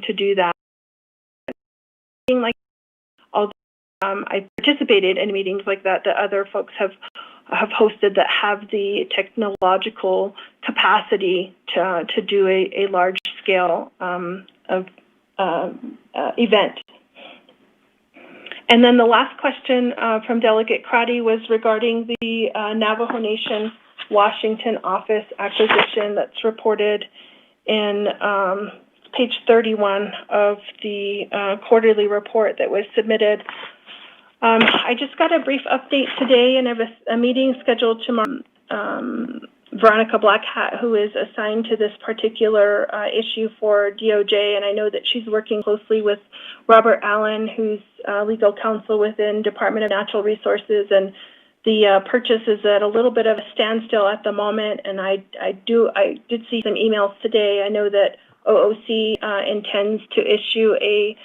to do that. Like, although I participated in meetings like that other folks have hosted that have the technological capacity to do a large scale of event. And then the last question from Delegate Crotty was regarding the Navajo Nation Washington office acquisition that's reported in page 31 of the quarterly report that was submitted. I just got a brief update today, and I have a meeting scheduled tomorrow. Veronica Blackhat, who is assigned to this particular issue for DOJ, and I know that she's working closely with Robert Allen, who's legal counsel within Department of Natural Resources, and the purchase is at a little bit of a standstill at the moment. And I did see some emails today. I know that OOC intends to issue a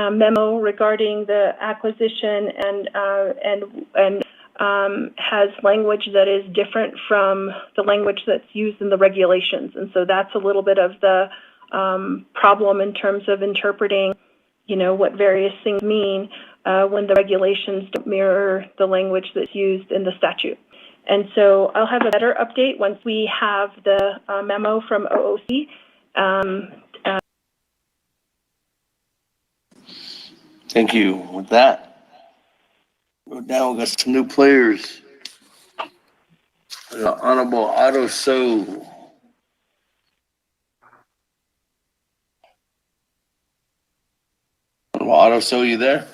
memo regarding the acquisition and has language that is different from the language that's used in the regulations. And so that's a little bit of the problem in terms of interpreting, what various things mean when the regulations don't mirror the language that's used in the statute. And so I'll have a better update once we have the memo from OOC. Thank you. With that, now we've got some new players. Honorable Otto So. Honorable Otto So, you there?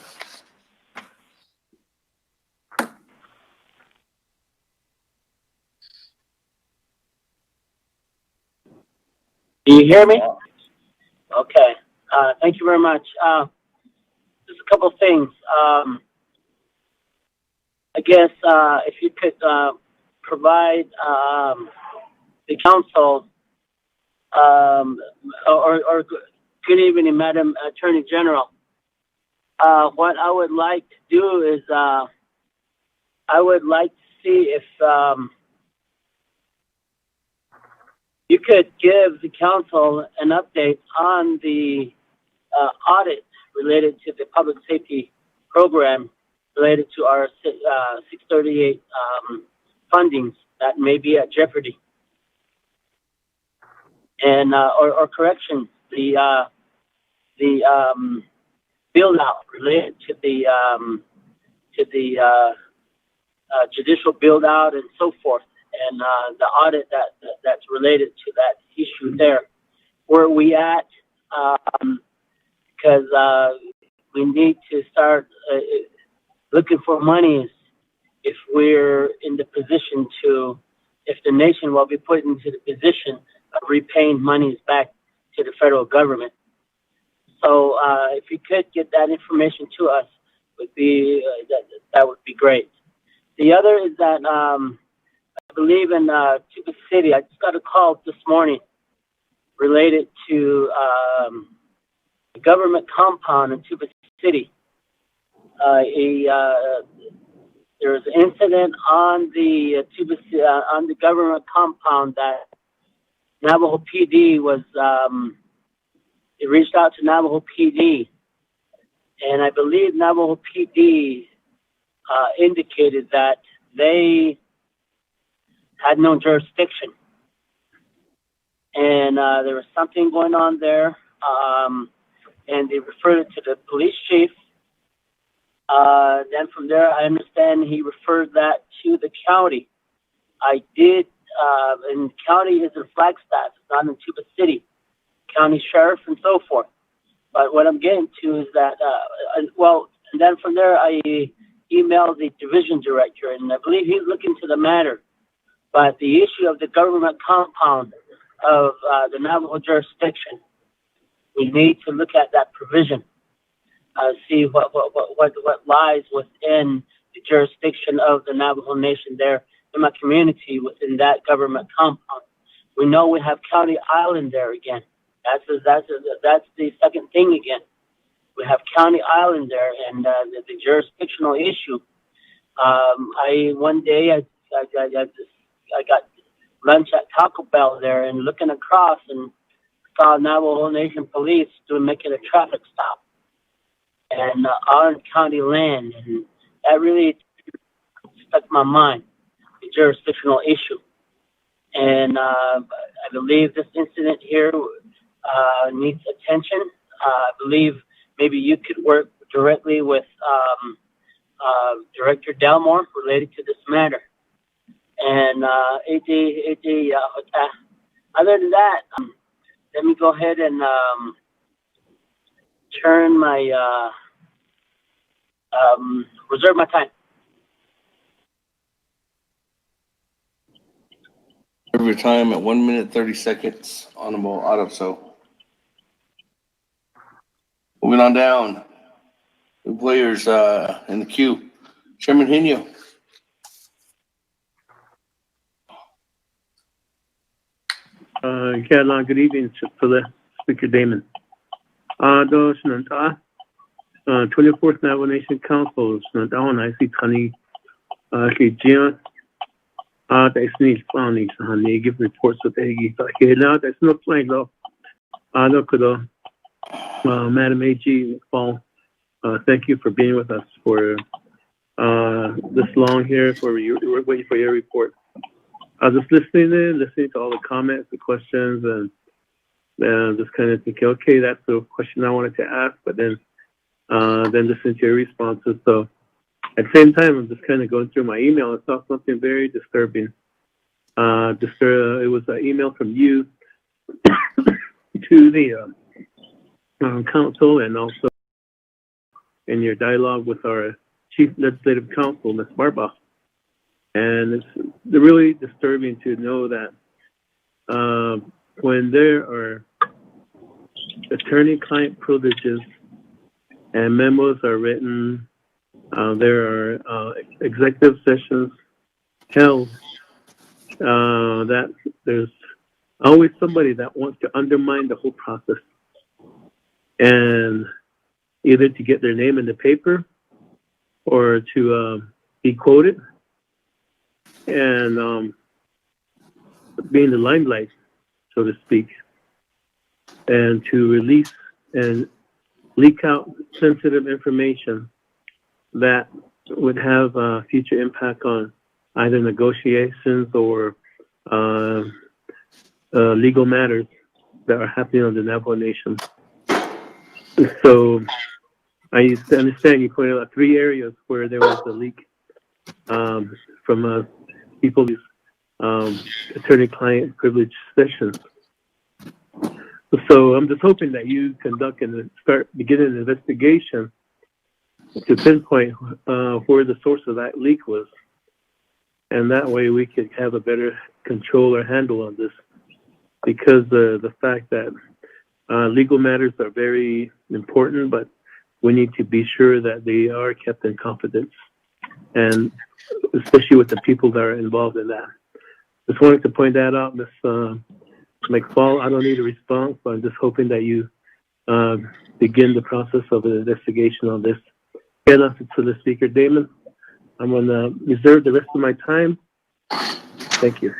Do you hear me? Okay. Thank you very much. Just a couple of things. I guess if you could provide the council or good evening, Madam Attorney General. What I would like to do is I would like to see if you could give the council an update on the audit related to the public safety program related to our 638 fundings that may be at jeopardy, and or correction, the build out related to the judicial build out and so forth, and the audit that's related to that issue there. Where are we at? Because we need to start looking for monies if we're in the position to, if the nation will be put into the position of repaying monies back to the federal government. So if you could get that information to us, would be that would be great. The other is that I believe in Tuba City, I just got a call this morning related to the government compound in Tuba City. There was an incident on the on the government compound that Navajo PD was. It reached out to Navajo PD, and I believe Navajo PD indicated that they had no jurisdiction, and there was something going on there, and they referred it to the police chief. Then from there, I understand he referred that to the county. I did, and county is in Flagstaff, it's not in Tuba City, county sheriff and so forth. But what I'm getting to is that, and then from there, I emailed the division director, and I believe he's looking to the matter. But the issue of the government compound of the Navajo jurisdiction, we need to look at that provision. See what lies within the jurisdiction of the Navajo Nation there in my community within that government compound. We know we have County Island there again. That's the second thing again. We have County Island there, and the jurisdictional issue. One day I got lunch at Taco Bell there, and looking across, and saw Navajo Nation police making a traffic stop and on county land, and that really stuck in my mind. A jurisdictional issue, and I believe this incident here needs attention. I believe maybe you could work directly with Director Delmore related to this matter. And other than that, let me go ahead and turn my reserve my time. Reserve your time at 1 minute, 30 seconds. Honorable Otto. Moving on down. New players in the queue. Chairman Hino. Good evening, Speaker Damon. 24th Navajo Nation Council, I see Tani, they give reports of now there's no plane though. Madam AG, Paul, thank you for being with us for this long here. We're waiting for your report. I was just listening to all the comments, the questions, and just kind of thinking, okay, that's the question I wanted to ask, but then listening to your responses. So at the same time, I'm just kind of going through my email. I saw something very disturbing. It was an email from you to the council, and also in your dialogue with our Chief Legislative Counsel, Ms. Barba. And it's really disturbing to know that when there are attorney-client privileges and memos are written, there are executive sessions held, that there's always somebody that wants to undermine the whole process, and either to get their name in the paper or to be quoted and be in the limelight, so to speak, and to release and leak out sensitive information that would have a future impact on either negotiations or legal matters that are happening on the Navajo Nation. So I understand you pointed out 3 areas where there was a leak from people's attorney-client privilege sessions. So I'm just hoping that you conduct and begin an investigation to pinpoint where the source of that leak was. And that way we could have a better control or handle on this, because the fact that legal matters are very important, but we need to be sure that they are kept in confidence, and especially with the people that are involved in that. Just wanted to point that out, Ms. McFall. I don't need a response, but I'm just hoping that you begin the process of an investigation on this. To the Speaker, Damon, I'm going to reserve the rest of my time. Thank you.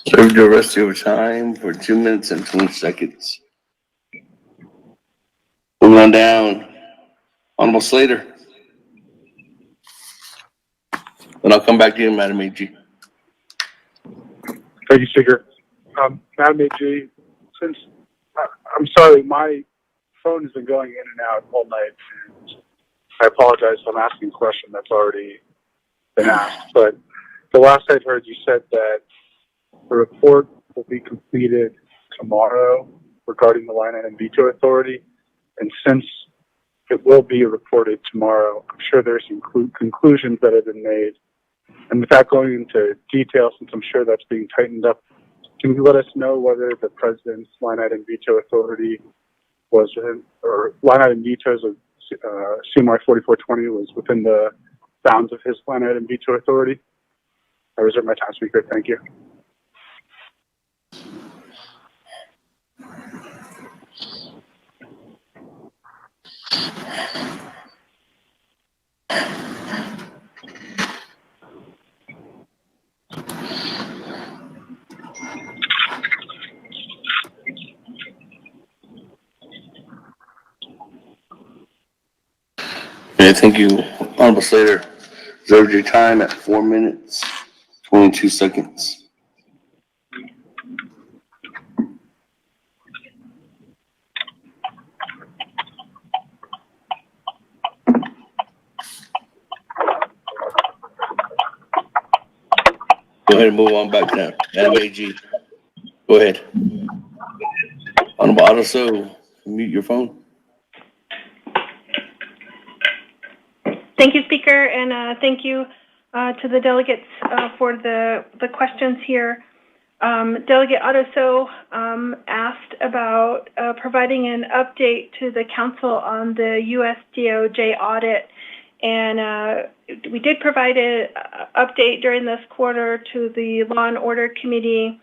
Reserve the rest of your time for 2 minutes and 20 seconds. Moving on down. Honorable Slater. And I'll come back to you, Madam AG. Thank you, Speaker. Madam AG, since I'm sorry, my phone has been going in and out all night, and I apologize if I'm asking a question that's already been asked. But the last I'd heard, you said that the report will be completed tomorrow regarding the line item veto authority. And since it will be reported tomorrow, I'm sure there's some conclusions that have been made. And without going into detail, since I'm sure that's being tightened up, can you let us know whether the president's line item veto authority was, or line item vetoes of CMR 4420 was within the bounds of his line item veto authority? I reserve my time, Speaker. Thank you. Okay, thank you, Honorable Slater. Reserved your time at 4 minutes, 22 seconds. Go ahead and move on back now. Madam AG, go ahead. Honorable Addison, mute your phone. Thank you, Speaker, and thank you to the delegates for the questions here. Delegate Addison asked about providing an update to the Council on the U.S. DOJ audit, and we did provide an update during this quarter to the Law and Order Committee,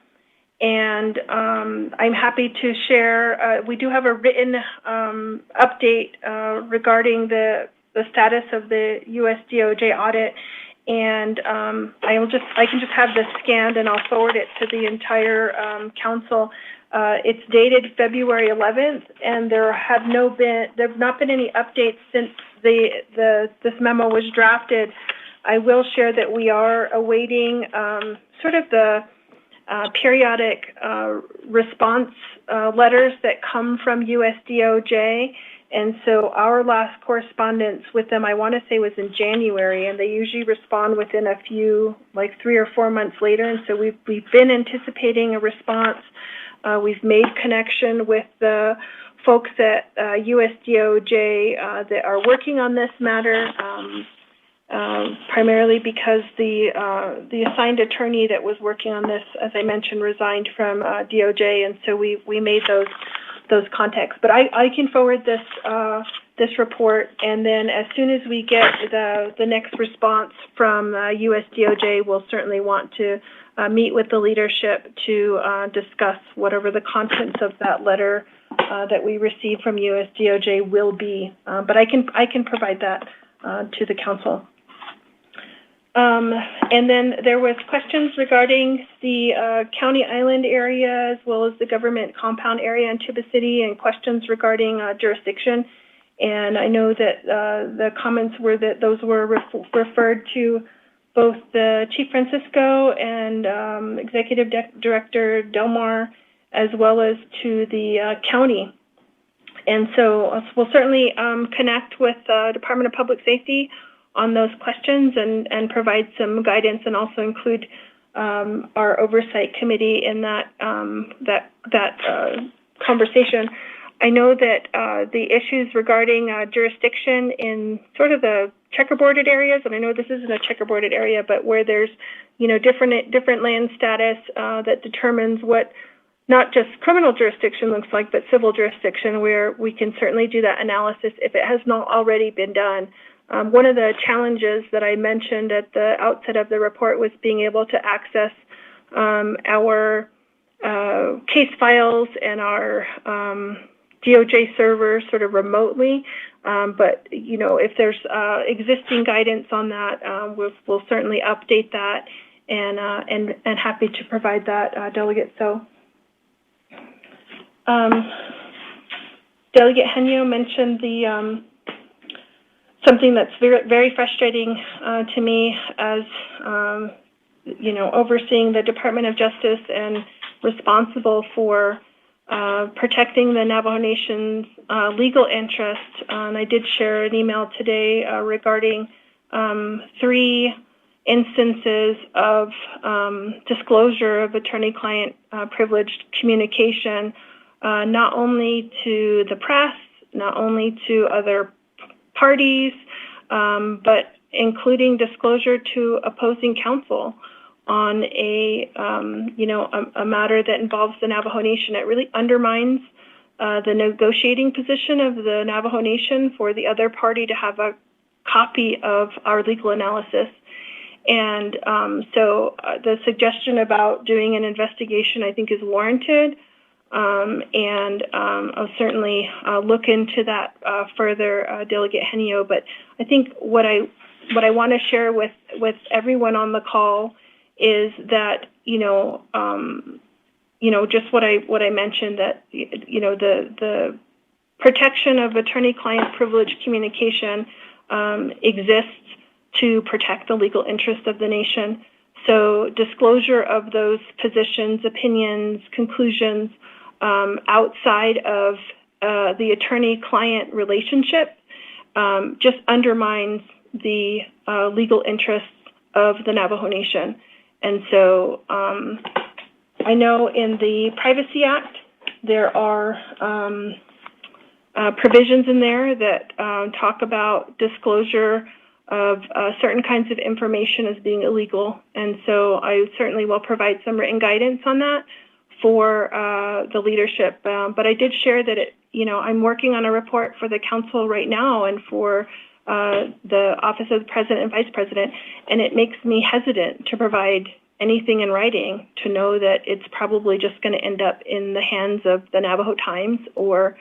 and I'm happy to share. We do have a written update regarding the status of the U.S. DOJ audit, and I can just have this scanned and I'll forward it to the entire council. It's dated February 11th, and there have not been any updates since this memo was drafted. I will share that we are awaiting sort of the periodic response letters that come from US DOJ. And so our last correspondence with them, I want to say, was in January, and they usually respond within a few, like 3 or 4 months later. And so we've been anticipating a response. We've made connection with the folks at US DOJ that are working on this matter, primarily because the assigned attorney that was working on this, as I mentioned, resigned from DOJ, and so we made those contacts. But I can forward this report, and then as soon as we get the next response from US DOJ, we'll certainly want to meet with the leadership to discuss whatever the contents of that letter that we received from US DOJ will be. But I can provide that to the council. And then there was questions regarding the County Island area as well as the government compound area in Tuba City, and questions regarding jurisdiction. And I know that the comments were that those were referred to both the Chief Francisco and Executive Director Delmar, as well as to the county. And so we'll certainly connect with the Department of Public Safety on those questions and provide some guidance, and also include our oversight committee in that conversation. I know that the issues regarding jurisdiction in sort of the checkerboarded areas, and I know this isn't a checkerboarded area, but where there's different land status that determines what not just criminal jurisdiction looks like, but civil jurisdiction, where we can certainly do that analysis if it has not already been done. One of the challenges that I mentioned at the outset of the report was being able to access our case files and our DOJ server sort of remotely. But if there's existing guidance on that, we'll certainly update that and happy to provide that, Delegate. So, Delegate Henyo mentioned the something that's very, very frustrating to me as, overseeing the Department of Justice and responsible for protecting the Navajo Nation's legal interest. And I did share an email today regarding 3 instances of disclosure of attorney-client privileged communication, not only to the press, not only to other parties, but including disclosure to opposing counsel on a matter that involves the Navajo Nation. It really undermines the negotiating position of the Navajo Nation for the other party to have a copy of our legal analysis. And so the suggestion about doing an investigation, I think, is warranted. And I'll certainly look into that further, Delegate Henyo. But I think what I want to share with everyone on the call is that just what I mentioned, that the protection of attorney-client privilege communication exists to protect the legal interest of the nation. So disclosure of those positions, opinions, conclusions outside of the attorney-client relationship just undermines the legal interests of the Navajo Nation. And so I know in the Privacy Act, there are provisions in there that talk about disclosure of certain kinds of information as being illegal. And so I certainly will provide some written guidance on that for the leadership. But I did share that I'm working on a report for the council right now and for the Office of the President and Vice President, and it makes me hesitant to provide anything in writing to know that it's probably just going to end up in the hands of the Navajo Times or,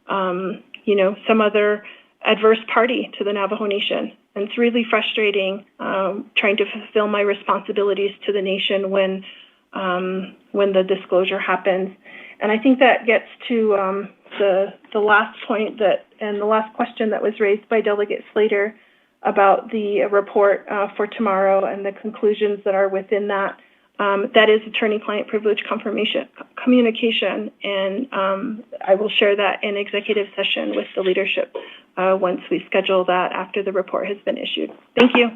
some other adverse party to the Navajo Nation. And it's really frustrating trying to fulfill my responsibilities to the nation when the disclosure happens. And I think that gets to the last point and the last question that was raised by Delegate Slater about the report for tomorrow and the conclusions that are within that. That is attorney-client privilege communication, and I will share that in executive session with the leadership once we schedule that after the report has been issued. Thank you.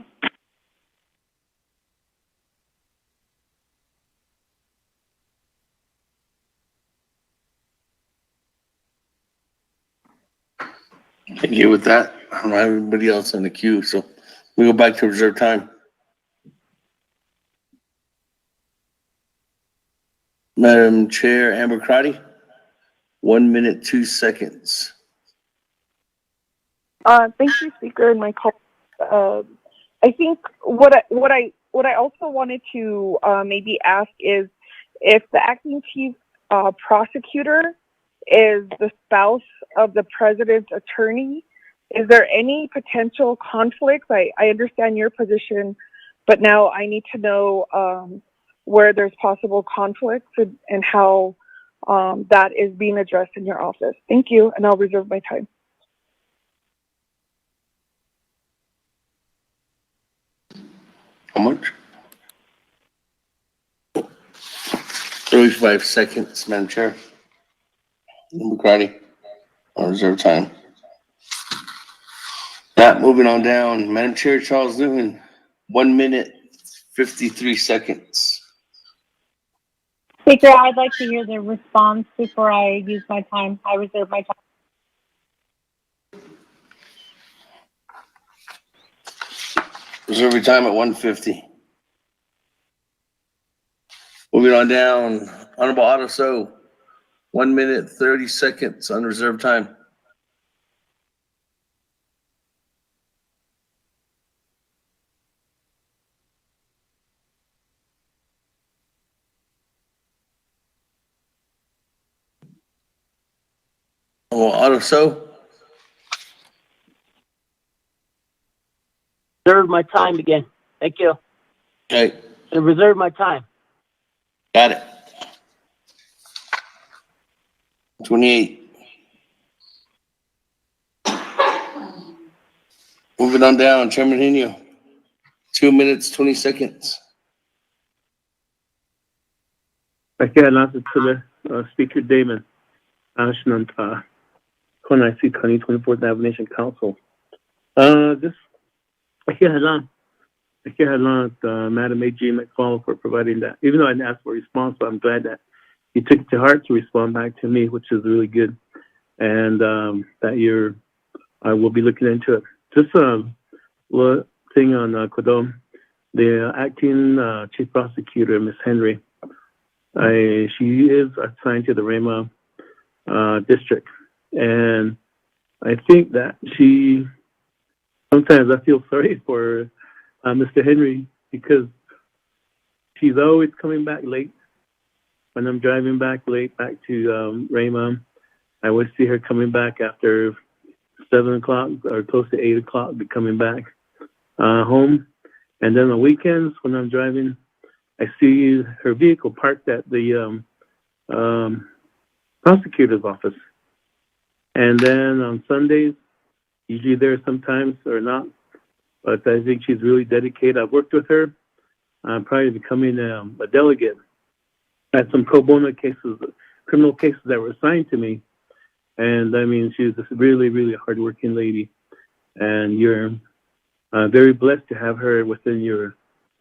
Thank you. With that, I don't have anybody else in the queue, so we go back to reserve time. Madam Chair, Amber Crotty, 1 minute, 2 seconds. Thank you, Speaker, and my call. I think what I also wanted to maybe ask is if the acting chief prosecutor is the spouse of the president's attorney, is there any potential conflicts? I understand your position, but now I need to know where there's possible conflicts and how that is being addressed in your office. Thank you, and I'll reserve my time. How much? 35 seconds, Madam Chair. Amber Crotty, on reserve time. That, moving on down. Madam Chair, Charles Newton, 1 minute, 53 seconds. Speaker, I'd like to hear the response before I use my time. I reserve my time. Reserve your time at 1:50. Moving on down. Honorable Otto So, 1 minute, 30 seconds, unreserved time. Honorable Otto So. Reserve my time again. Thank you. Okay, And reserve my time. got it. 28. Moving on down, Chairman Henio, 2 minutes, 20 seconds. Aquí adelante to the Speaker Damon, Ashland, Konai 24th Navajo Nation Council. Aquí adelante, Madam A.G. McFall for providing that. Even though I didn't ask for a response, but I'm glad that you took it to heart to respond back to me, which is really good. And that I will be looking into it. Just a little thing on Kodom, the acting chief prosecutor, Ms. Henry. She is assigned to the Rama district, and I think that sometimes I feel sorry for Mr. Henry because she's always coming back late. When I'm driving back late back to Rama, I always see her coming back after 7 o'clock or close to 8 o'clock, be coming back home. And then on weekends when I'm driving, I see her vehicle parked at the prosecutor's office. And then on Sundays, usually there sometimes or not, but I think she's really dedicated. I've worked with her. I'm probably becoming a delegate at some pro bono cases, criminal cases that were assigned to me. And I mean, she's a really, really hardworking lady. And you're very blessed to have her within your,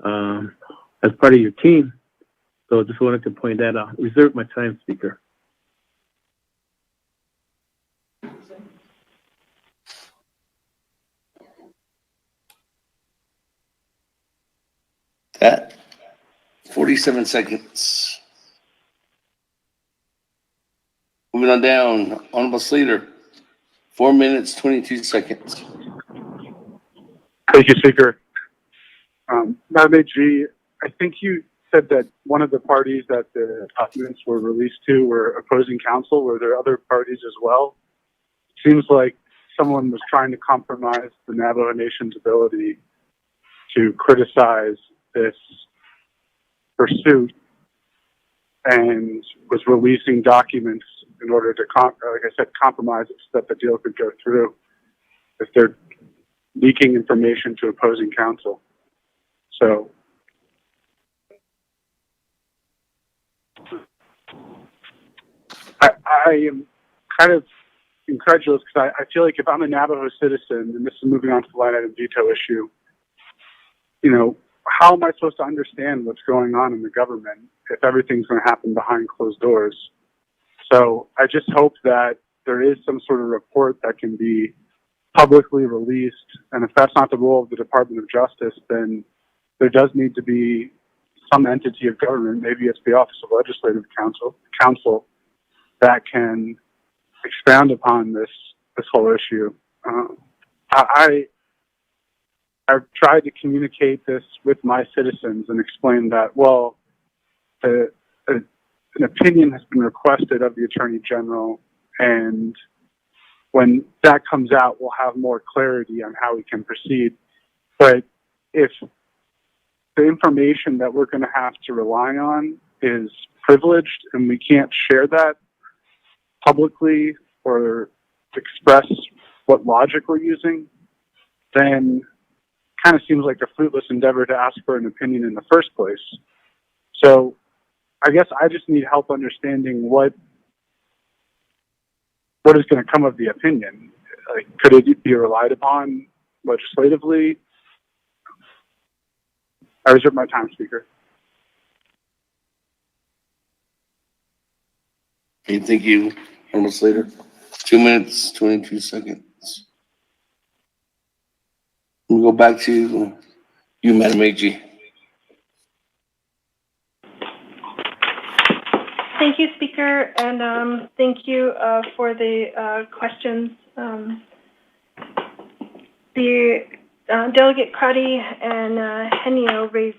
as part of your team. So just wanted to point that out. Reserve my time, Speaker. That 47 seconds. Moving on down, Honorable Slater, 4 minutes, 22 seconds. Thank you, Speaker. Madam AG, I think you said that one of the parties that the documents were released to were opposing counsel. Were there other parties as well? It seems like someone was trying to compromise the Navajo Nation's ability to criticize this pursuit and was releasing documents in order to, like I said, compromise it so that the deal could go through if they're leaking information to opposing counsel. So I am kind of incredulous because I feel like if I'm a Navajo citizen, and this is moving on to the line item veto issue, you know, how am I supposed to understand what's going on in the government if everything's going to happen behind closed doors? So I just hope that there is some sort of report that can be publicly released. And if that's not the role of the Department of Justice, then there does need to be some entity of government, maybe it's the Office of Legislative Counsel that can expound upon this whole issue. I've tried to communicate this with my citizens and explain that, well, an opinion has been requested of the Attorney General, and when that comes out, we'll have more clarity on how we can proceed. But if the information that we're going to have to rely on is privileged and we can't share that publicly or express what logic we're using, then kind of seems like a fruitless endeavor to ask for an opinion in the first place. So I guess I just need help understanding what is going to come of the opinion. Like, could it be relied upon legislatively? I reserve my time, Speaker. Okay, thank you, Honorable Slater. 2 minutes, 22 seconds. We'll go back to you, Madam AG. Thank you, Speaker, and thank you for the questions. The Delegate Cruddy and Henio raised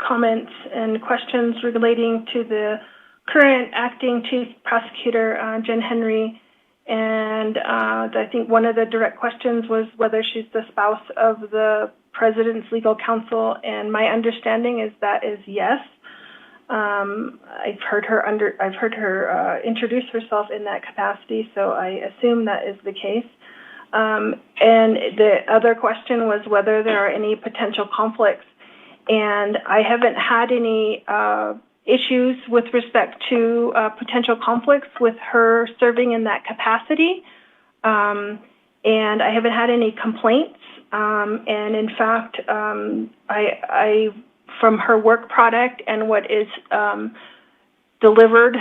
comments and questions relating to the current acting chief prosecutor, Jen Henry, and I think one of the direct questions was whether she's the spouse of the president's legal counsel, and my understanding is that is yes. I've heard her introduce herself in that capacity, so I assume that is the case. And the other question was whether there are any potential conflicts, and I haven't had any issues with respect to potential conflicts with her serving in that capacity, and I haven't had any complaints. And in fact, I from her work product and what is delivered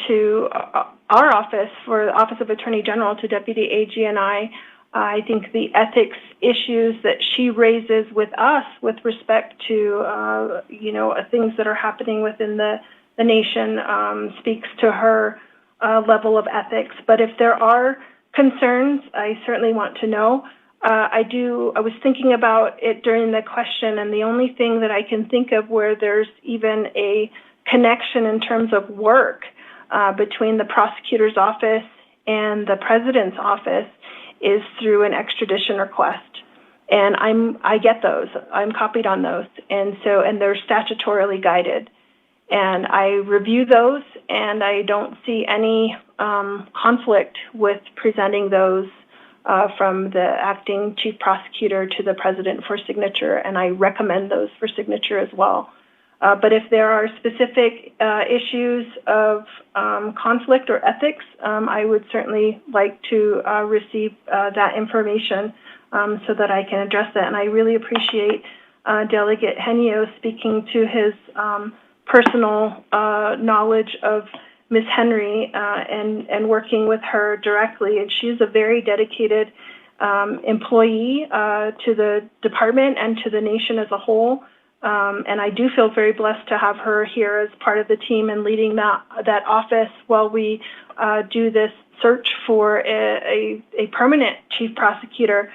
to our office, for the Office of Attorney General, to Deputy AG and I think the ethics issues that she raises with us with respect to, things that are happening within the nation speaks to her level of ethics. But if there are concerns, I certainly want to know. I was thinking about it during the question, and the only thing that I can think of where there's even a connection in terms of work between the prosecutor's office and the president's office is through an extradition request. And I get those. I'm copied on those. And they're statutorily guided. And I review those, and I don't see any conflict with presenting those from the acting chief prosecutor to the president for signature, and I recommend those for signature as well. But if there are specific issues of conflict or ethics, I would certainly like to receive that information so that I can address that. And I really appreciate Delegate Henio speaking to his personal knowledge of Ms. Henry and working with her directly. And she's a very dedicated employee to the department and to the nation as a whole. And I do feel very blessed to have her here as part of the team and leading that office while we do this search for a permanent chief prosecutor.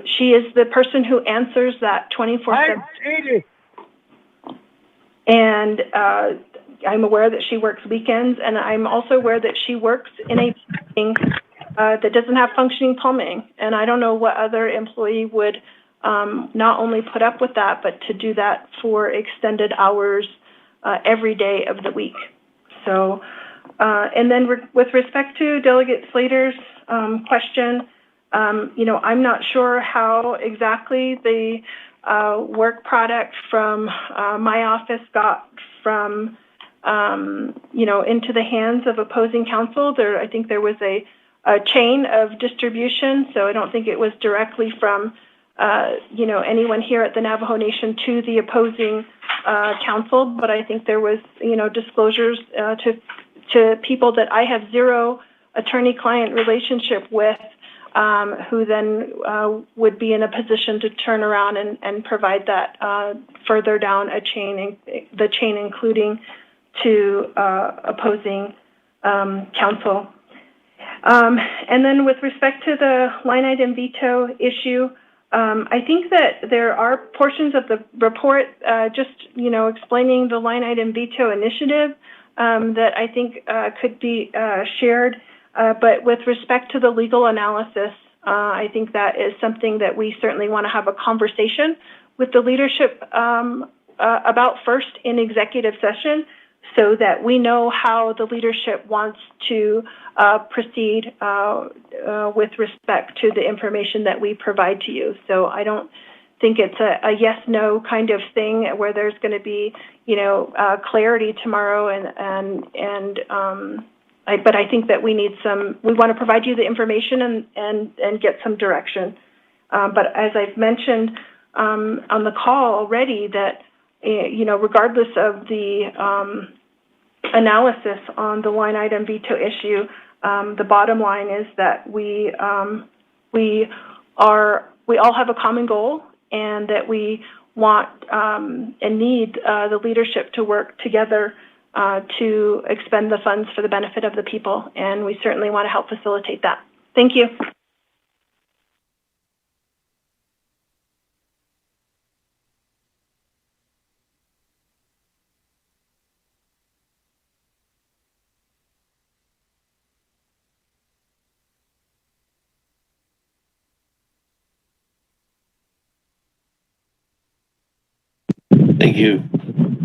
She is the person who answers that 24/7. And I'm aware that she works weekends, and I'm also aware that she works in a building that doesn't have functioning plumbing. And I don't know what other employee would not only put up with that, but to do that for extended hours every day of the week. So, and then with respect to Delegate Slater's question, you know, I'm not sure how exactly the work product from my office got from, you know, into the hands of opposing counsel. I think there was a chain of distribution, so I don't think it was directly from you know, anyone here at the Navajo Nation to the opposing counsel, but I think there was, you know, disclosures to people that I have zero attorney-client relationship with, who then would be in a position to turn around and provide that further down the chain, including to opposing counsel. And then with respect to the line item veto issue, I think that there are portions of the report just, you know, explaining the line item veto initiative that I think could be shared. But with respect to the legal analysis, I think that is something that we certainly want to have a conversation with the leadership about first in executive session, so that we know how the leadership wants to proceed with respect to the information that we provide to you. So I don't think it's a yes/no kind of thing where there's going to be, you know, clarity tomorrow. But I think that we want to provide you the information and get some direction. But as I've mentioned on the call already, that, you know, regardless of the analysis on the line item veto issue, the bottom line is that we all have a common goal, and that we want and need the leadership to work together to expend the funds for the benefit of the people, and we certainly want to help facilitate that. Thank you. Thank you,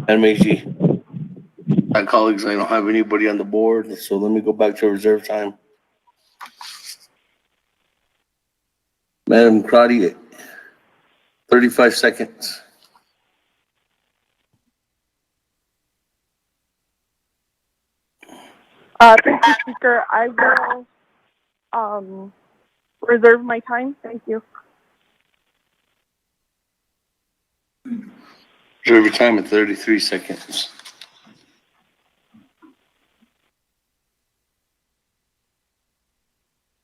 Madam AG. My colleagues, I don't have anybody on the board, so let me go back to reserve time. Madam Crotty, 35 seconds. Thank you, Speaker. I will reserve my time. Thank you. Reserve your time at 33 seconds.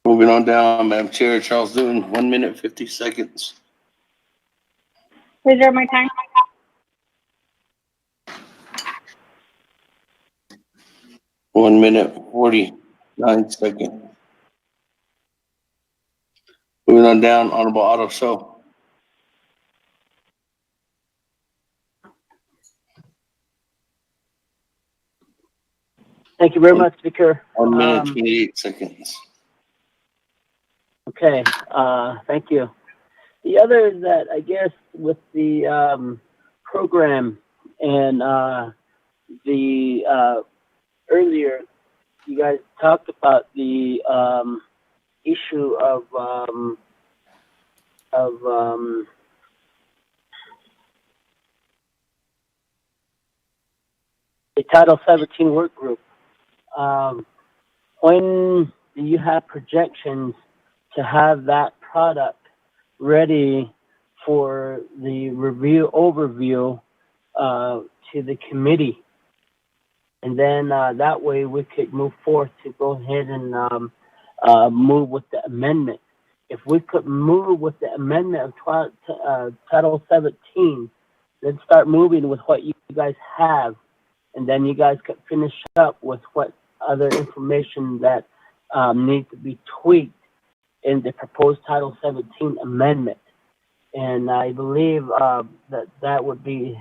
Moving on down, Madam Chair, Charles Dune, 1 minute, 50 seconds. Reserve my time. 1 minute, 49 seconds. Moving on down, Honorable Otto Show. Thank you very much, Speaker. 1 minute, 28 seconds. Okay, thank you. The other is that I guess with the program and the earlier, you guys talked about the issue of the Title 17 work group. When do you have projections to have that product ready for the overview to the committee? And then that way we could move forth to go ahead and move with the amendment. If we could move with the amendment of Title 17, then start moving with what you guys have, and then you guys could finish up with what other information that needs to be tweaked in the proposed Title 17 amendment. And I believe that would be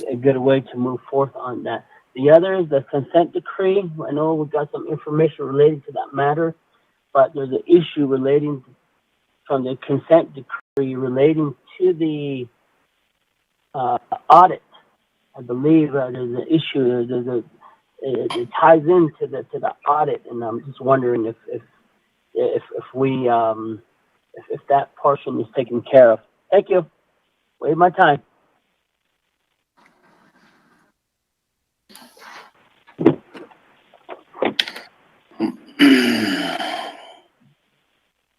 a good way to move forth on that. The other is the consent decree. I know we got some information relating to that matter, but there's an issue relating from the consent decree relating to the audit. I believe there's an issue. It ties into the audit, and I'm just wondering if that portion is taken care of. Thank you. Wait my time.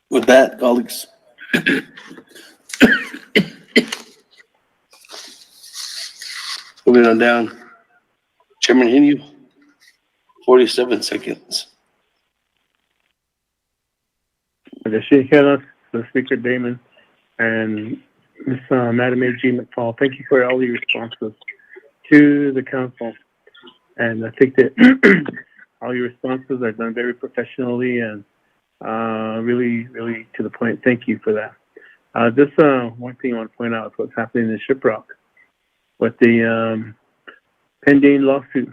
With that, colleagues. Moving on down. Chairman Hinu, 47 seconds. The Speaker Damon, and Ms. Madam A.G. McFall, thank you for all your responses to the council. And I think that all your responses are done very professionally and really, really to the point. Thank you for that. Just one thing I want to point out is what's happening in Shiprock with the pending lawsuit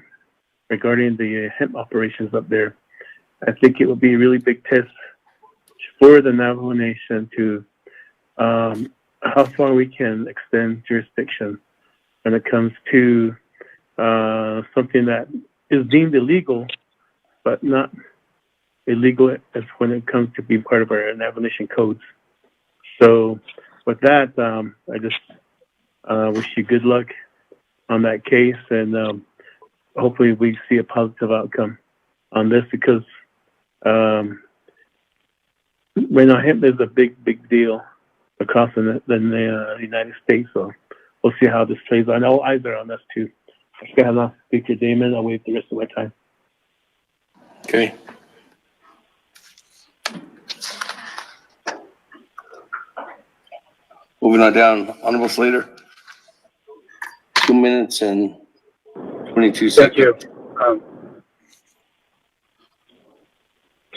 regarding the hemp operations up there. I think it will be a really big test for the Navajo Nation to how far we can extend jurisdiction when it comes to something that is deemed illegal, but not illegal as when it comes to being part of our Navajo Nation codes. So with that, I just wish you good luck on that case, and hopefully we see a positive outcome on this, because right now hemp is a big deal across the United States. So we'll see how this plays out. All eyes are on us too. I have not Speaker Damon. I'll wait the rest of my time. Okay. Moving on down, Honorable Slater. 2 minutes and 22 seconds. Thank you.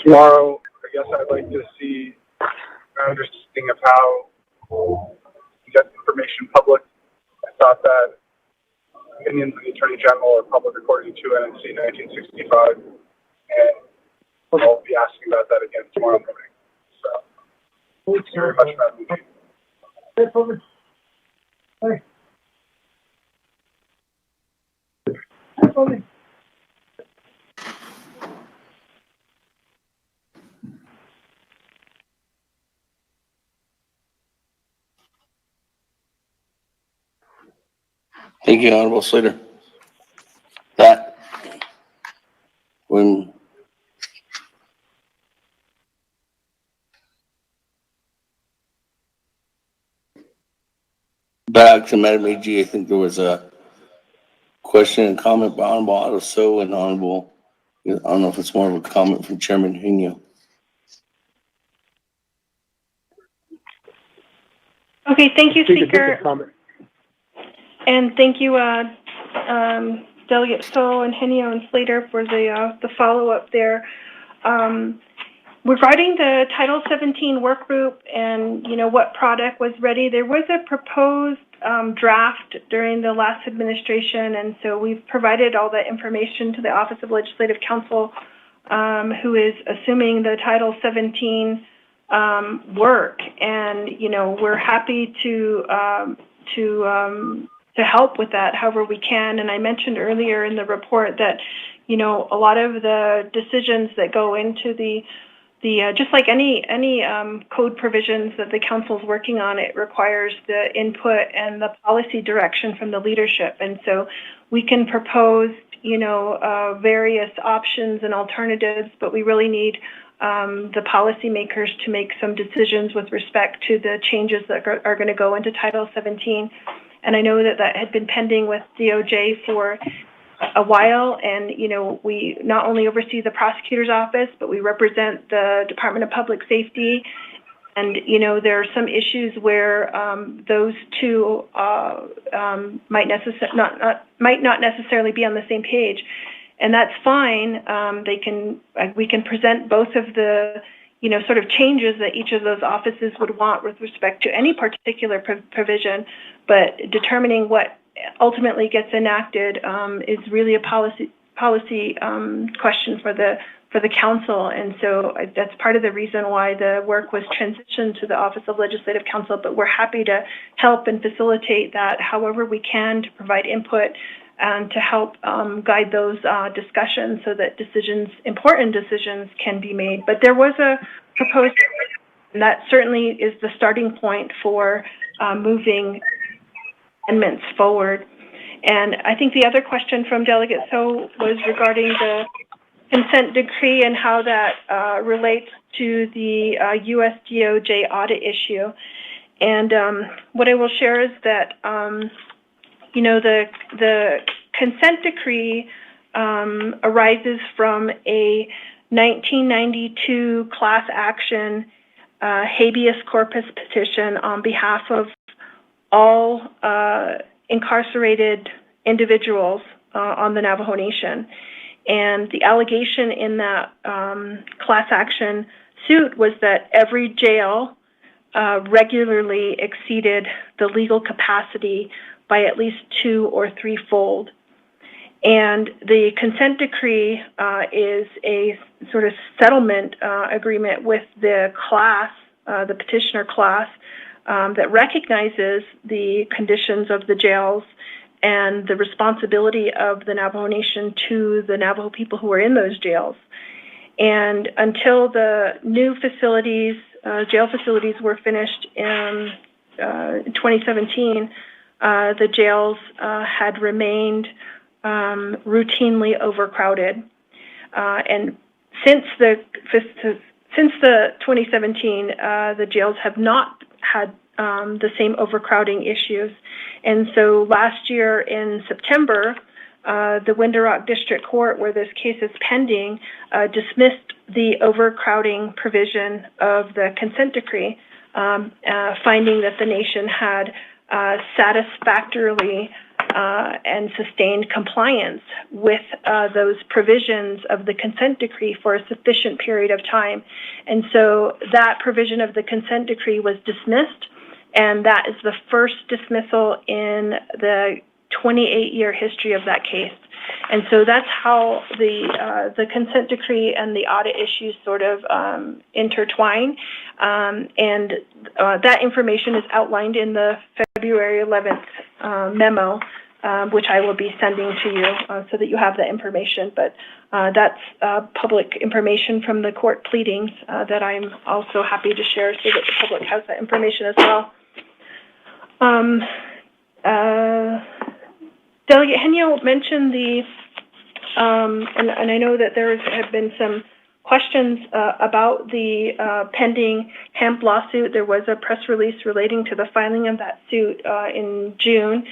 Tomorrow, I guess I'd like to see an understanding of how to get information public. I thought that opinions of the Attorney General are public according to NNC 1965, and I'll be asking about that again tomorrow morning. So, thank you very much, Madam Chief. Thank you, Honorable Slater. That, when back to Madam AG, I think there was a question and comment by Honorable Otto So and Honorable, I don't know if it's more of a comment from Chairman Hinu. Okay, thank you, Speaker. And thank you, Delegate So and Henio and Slater for the follow-up there. Regarding the Title 17 work group and, what product was ready, there was a proposed draft during the last administration, and so we've provided all that information to the Office of Legislative Counsel, who is assuming the Title 17 work. And, we're happy to help with that however we can. And I mentioned earlier in the report that you know, a lot of the decisions that go into the just like any code provisions that the council's working on, it requires the input and the policy direction from the leadership. And so we can propose, you know, various options and alternatives, but we really need the policymakers to make some decisions with respect to the changes that are going to go into Title 17. And I know that that had been pending with DOJ for a while, and you know, we not only oversee the prosecutor's office, but we represent the Department of Public Safety. And you know, there are some issues where those two might not necessarily be on the same page, and that's fine. We can present both of the, you know, sort of changes that each of those offices would want with respect to any particular provision, but determining what ultimately gets enacted is really a policy question for the council. And so that's part of the reason why the work was transitioned to the Office of Legislative Counsel, but we're happy to help and facilitate that however we can to provide input and to help guide those discussions so that important decisions can be made. But there was a proposed, and that certainly is the starting point for moving amendments forward. And I think the other question from Delegate So was regarding the consent decree and how that relates to the US DOJ audit issue. And what I will share is that, you know, the consent decree arises from a 1992 class action habeas corpus petition on behalf of all incarcerated individuals on the Navajo Nation. And the allegation in that class action suit was that every jail regularly exceeded the legal capacity by at least 2 or 3-fold. And the consent decree is a sort of settlement agreement with the class, the petitioner class, that recognizes the conditions of the jails and the responsibility of the Navajo Nation to the Navajo people who are in those jails. And until the new facilities, jail facilities were finished in 2017, the jails had remained routinely overcrowded. And since the 2017, the jails have not had the same overcrowding issues. And so last year in September, the Window Rock District Court, where this case is pending, dismissed the overcrowding provision of the consent decree, finding that the nation had satisfactorily and sustained compliance with those provisions of the consent decree for a sufficient period of time. And so that provision of the consent decree was dismissed, and that is the first dismissal in the 28-year history of that case. And so that's how the consent decree and the audit issues sort of intertwine. And that information is outlined in the February 11th memo, which I will be sending to you so that you have that information. But that's public information from the court pleadings that I'm also happy to share so that the public has that information as well. Delegate Henyo mentioned the, and I know that there have been some questions about the pending hemp lawsuit. There was a press release relating to the filing of that suit in June.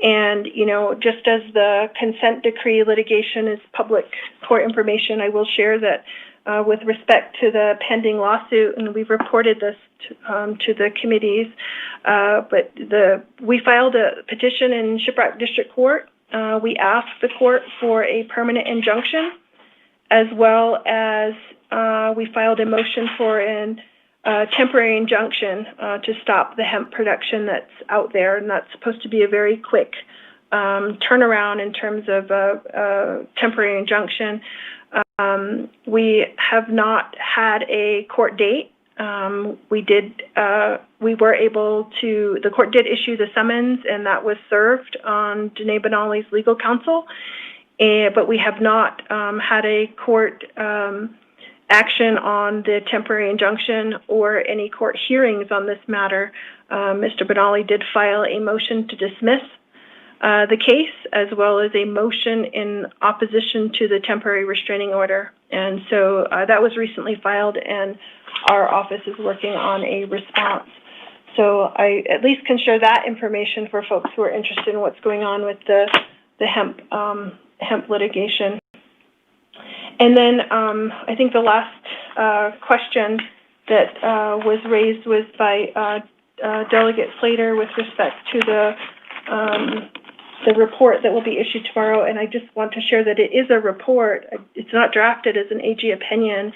And, you know, just as the consent decree litigation is public court information, I will share that with respect to the pending lawsuit, and we've reported this to the committees, but we filed a petition in Shiprock District Court. We asked the court for a permanent injunction, as well as we filed a motion for a temporary injunction to stop the hemp production that's out there, and that's supposed to be a very quick turnaround in terms of a temporary injunction. We have not had a court date. The court did issue the summons, and that was served on Danae Benally's legal counsel. but we have not had a court action on the temporary injunction or any court hearings on this matter. Mr. Benally did file a motion to dismiss the case, as well as a motion in opposition to the temporary restraining order. And so that was recently filed, and our office is working on a response. So I at least can share that information for folks who are interested in what's going on with the hemp litigation. And then I think the last question that was raised was by Delegate Slater with respect to the report that will be issued tomorrow. And I just want to share that it is a report. It's not drafted as an AG opinion,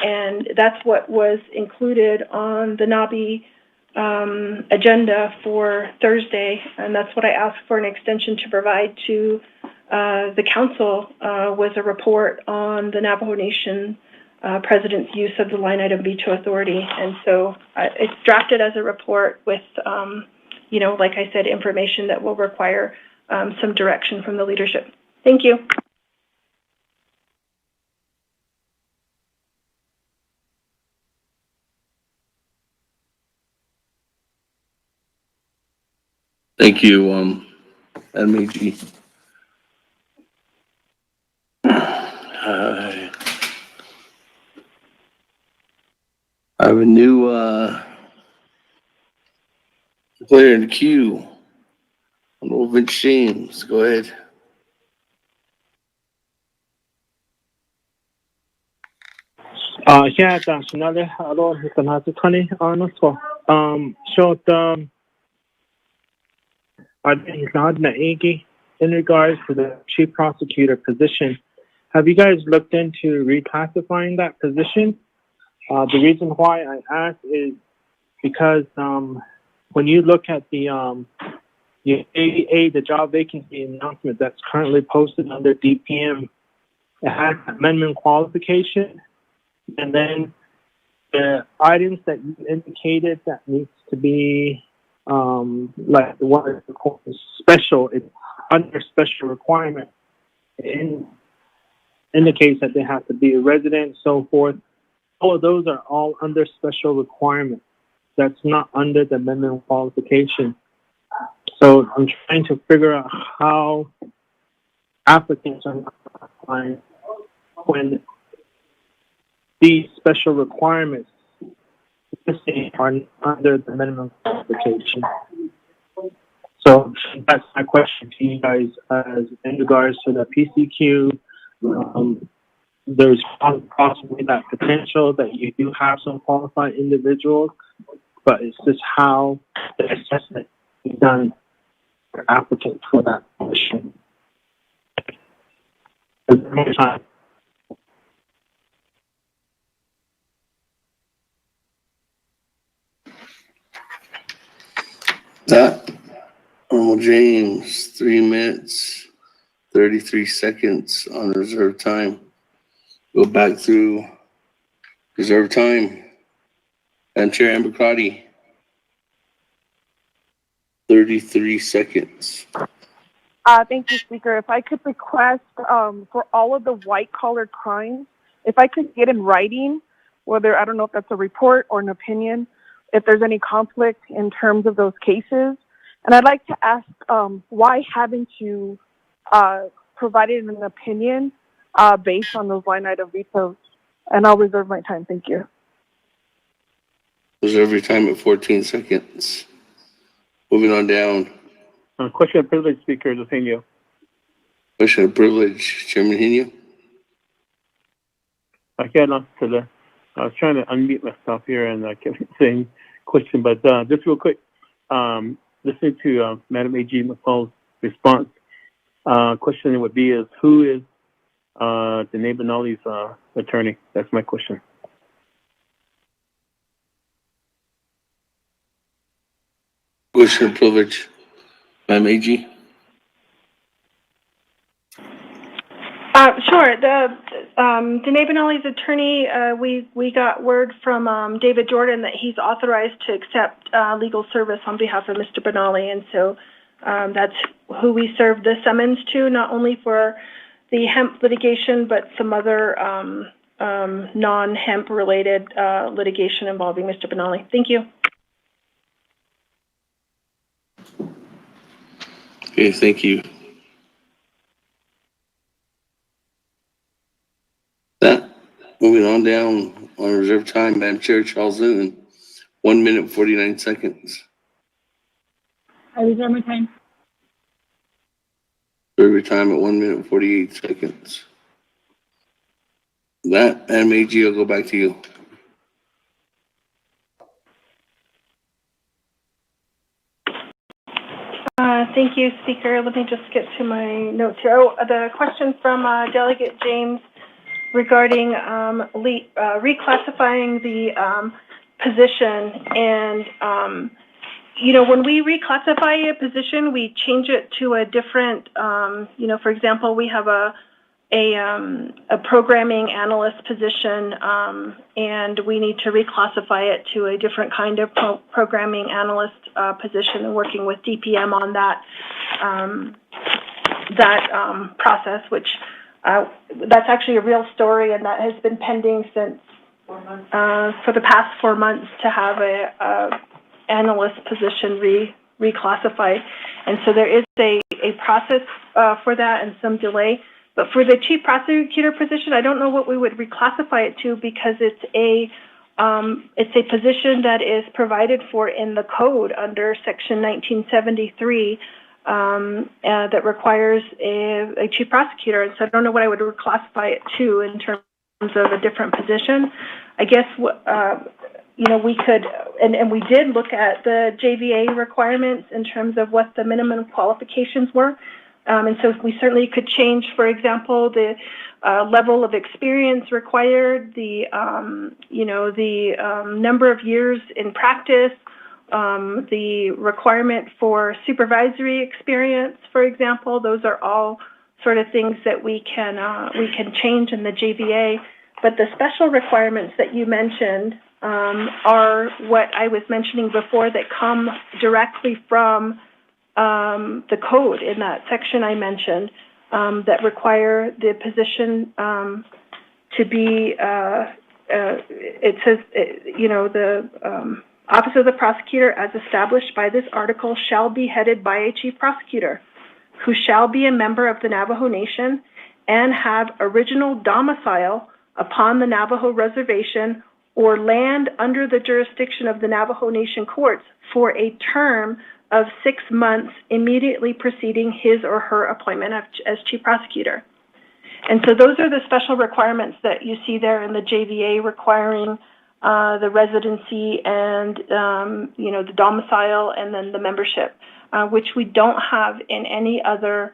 and that's what was included on the NABI agenda for Thursday, and that's what I asked for an extension to provide to the council, was a report on the Navajo Nation president's use of the line item veto authority. And so it's drafted as a report with, like I said, information that will require some direction from the leadership. Thank you. Thank you, MAG. I have a new player in the queue. Vince James, go ahead. Yeah, that's another hello, it's another 20 on as well. So I think not in the AG in regards to the chief prosecutor position. Have you guys looked into reclassifying that position? The reason why I ask is because when you look at the the job vacancy announcement that's currently posted under DPM, it has amendment qualification, and then the items that you indicated that needs to be like the one that's special, it's under special requirement. It indicates that they have to be a resident, so forth. All of those are all under special requirement. That's not under the amendment qualification. So I'm trying to figure out how applicants are not applying when these special requirements are under the minimum qualification. So that's my question to you guys, as in regards to the PCQ. There's possibly that potential that you do have some qualified individuals, but it's just how the assessment is done for applicants for that position. That James, 3 minutes, 33 seconds on reserve time. Go back through reserve time. And Chair Amber Crotty, 33 seconds. Thank you, Speaker. If I could request for all of the white-collar crimes, if I could get in writing, whether, I don't know if that's a report or an opinion, if there's any conflict in terms of those cases. And I'd like to ask why haven't you provided an opinion based on those line item vetoes? And I'll reserve my time. Thank you. Reserve your time at 14 seconds. Moving on down. Question of privilege, Speaker Eugenio. Question of privilege, Chairman Henio. Okay, I was trying to unmute myself here and I kept saying question, but just real quick, listening to Madam A.G. McFall's response, question would be is who is Danae Benally's attorney? That's my question. Question of privilege, Madam A.G. Sure. Danae Benally's attorney, we got word from David Jordan that he's authorized to accept legal service on behalf of Mr. Benally, and so that's who we served the summons to, not only for the hemp litigation, but some other non-hemp related litigation involving Mr. Benali. Thank you. Okay, thank you. That, moving on down on reserve time, Madam Chair, Charles Newton, 1 minute, 49 seconds. I reserve my time. Reserve time at 1 minute, 48 seconds. That, Madam AG, I'll go back to you. Thank you, Speaker. Let me just get to my notes here. Oh, the question from Delegate James regarding reclassifying the position. And, you know, when we reclassify a position, we change it to a different, you know, for example, we have a programming analyst position, and we need to reclassify it to a different kind of programming analyst position, and working with DPM on that process, which that's actually a real story, and that has been pending since for the past 4 months to have a analyst position reclassified. And so there is a process for that and some delay. But for the chief prosecutor position, I don't know what we would reclassify it to, because it's a position that is provided for in the code under Section 1973 that requires a chief prosecutor. And so I don't know what I would reclassify it to in terms of a different position. I guess you know, we could, and we did look at the JVA requirements in terms of what the minimum qualifications were. And so we certainly could change, for example, the level of experience required, the, you know, the number of years in practice, the requirement for supervisory experience, for example. Those are all sort of things that we can change in the JVA. But the special requirements that you mentioned are what I was mentioning before, that come directly from the code in that section I mentioned, that require the position to be, it says, you know, the Office of the Prosecutor, as established by this article, shall be headed by a chief prosecutor who shall be a member of the Navajo Nation and have original domicile upon the Navajo Reservation or land under the jurisdiction of the Navajo Nation courts for a term of 6 months immediately preceding his or her appointment as chief prosecutor. And so those are the special requirements that you see there in the JVA, requiring the residency and, you know, the domicile and then the membership, which we don't have in any other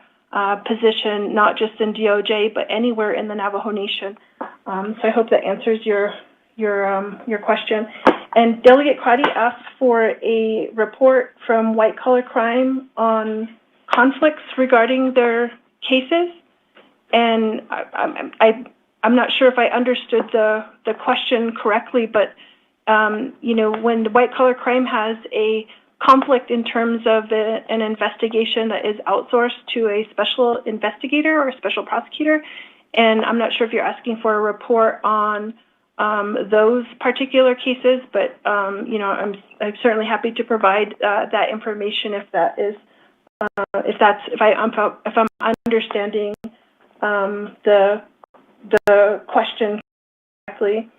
position, not just in DOJ, but anywhere in the Navajo Nation. So I hope that answers your question. And Delegate Crotty asked for a report from White Collar Crime on conflicts regarding their cases. And I'm not sure if I understood the question correctly, but you know, when the White Collar Crime has a conflict in terms of an investigation that is outsourced to a special investigator or a special prosecutor, and I'm not sure if you're asking for a report on those particular cases, but you know, I'm certainly happy to provide that information if that is if I'm understanding the question correctly.